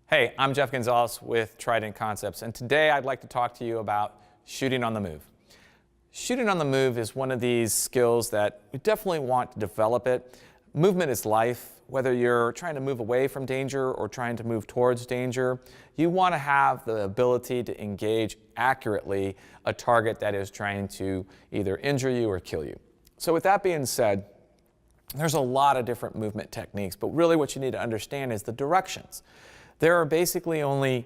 Hey, I'm Jeff Gonzalez with Trident Concepts, and today I'd like to talk to you about shooting on the move. Shooting on the move is one of these skills that we definitely want to develop it. Movement is life. Whether you're trying to move away from danger or trying to move towards danger, you want to have the ability to engage accurately a target that is trying to either injure you or kill you. So with that being said, there's a lot of different movement techniques, but really what you need to understand is the directions. There are basically only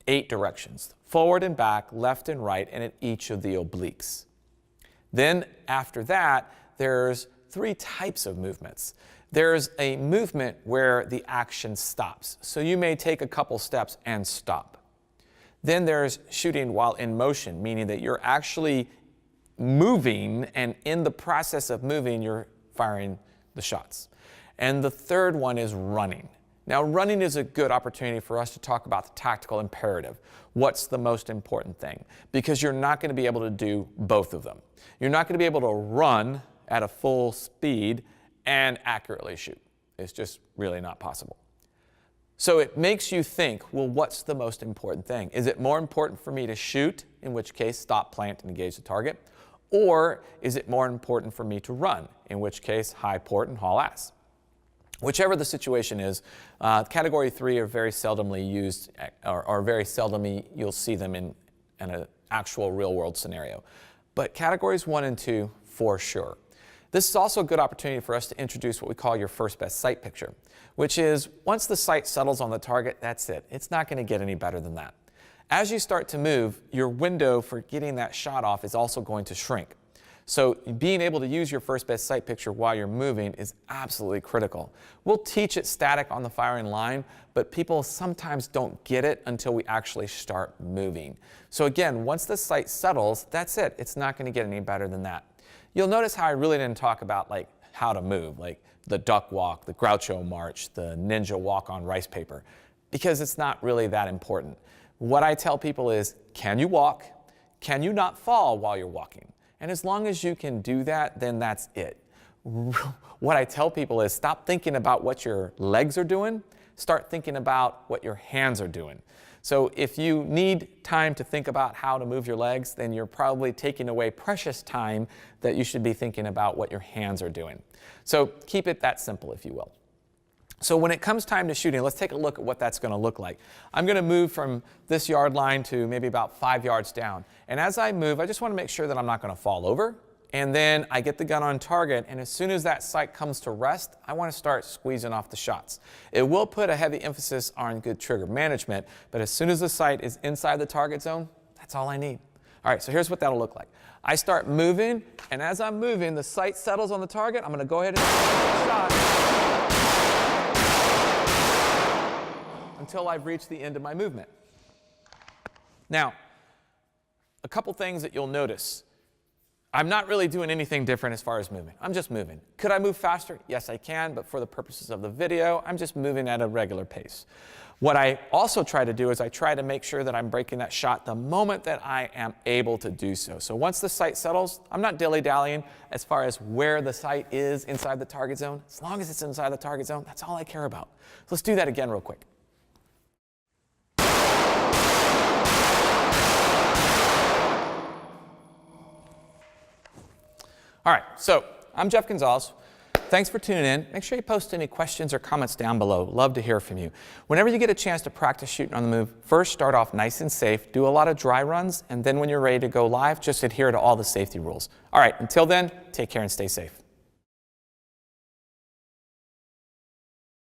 8 directions: forward and back, left and right, and at each of the obliques. Then after that, there's 3 types of movements. There's a movement where the action stops. So you may take a couple steps and stop. Then there's shooting while in motion, meaning that you're actually moving, and in the process of moving, you're firing the shots. And the third one is running. Now, running is a good opportunity for us to talk about the tactical imperative. What's the most important thing? Because you're not going to be able to do both of them. You're not going to be able to run at a full speed and accurately shoot. It's just really not possible. So it makes you think, well, what's the most important thing? Is it more important for me to shoot, in which case stop, plant, and engage the target? Or is it more important for me to run, in which case high port and haul ass? Whichever the situation is, Category 3 are very seldomly used, or very seldomly you'll see them in an actual real-world scenario. But Categories 1 and 2, for sure. This is also a good opportunity for us to introduce what we call your first best sight picture, which is once the sight settles on the target, that's it. It's not going to get any better than that. As you start to move, your window for getting that shot off is also going to shrink. So being able to use your first best sight picture while you're moving is absolutely critical. We'll teach it static on the firing line, but people sometimes don't get it until we actually start moving. So again, once the sight settles, that's it. It's not going to get any better than that. You'll notice how I really didn't talk about how to move, like the duck walk, the Groucho march, the ninja walk on rice paper, because it's not really that important. What I tell people is, can you walk? Can you not fall while you're walking? And as long as you can do that, then that's it. What I tell people is stop thinking about what your legs are doing, start thinking about what your hands are doing. So if you need time to think about how to move your legs, then you're probably taking away precious time that you should be thinking about what your hands are doing. So keep it that simple, if you will. So when it comes time to shooting, let's take a look at what that's going to look like. I'm going to move from this yard line to maybe about 5 yards down. And as I move, I just want to make sure that I'm not going to fall over. And then I get the gun on target, and as soon as that sight comes to rest, I want to start squeezing off the shots. It will put a heavy emphasis on good trigger management, but as soon as the sight is inside the target zone, that's all I need. All right, so here's what that'll look like. I start moving, and as I'm moving, the sight settles on the target. I'm going to go ahead and shoot the shot until I've reached the end of my movement. Now, a couple things that you'll notice. I'm not really doing anything different as far as moving. I'm just moving. Could I move faster? Yes, I can, but for the purposes of the video, I'm just moving at a regular pace. What I also try to do is I try to make sure that I'm breaking that shot the moment that I am able to do so. So once the sight settles, I'm not dilly-dallying as far as where the sight is inside the target zone. As long as it's inside the target zone, that's all I care about. So let's do that again real quick. All right, so I'm Jeff Gonzalez. Thanks for tuning in. Make sure you post any questions or comments down below. Love to hear from you. Whenever you get a chance to practice shooting on the move, first start off nice and safe, do a lot of dry runs, and then when you're ready to go live, just adhere to all the safety rules. All right, until then, take care and stay safe.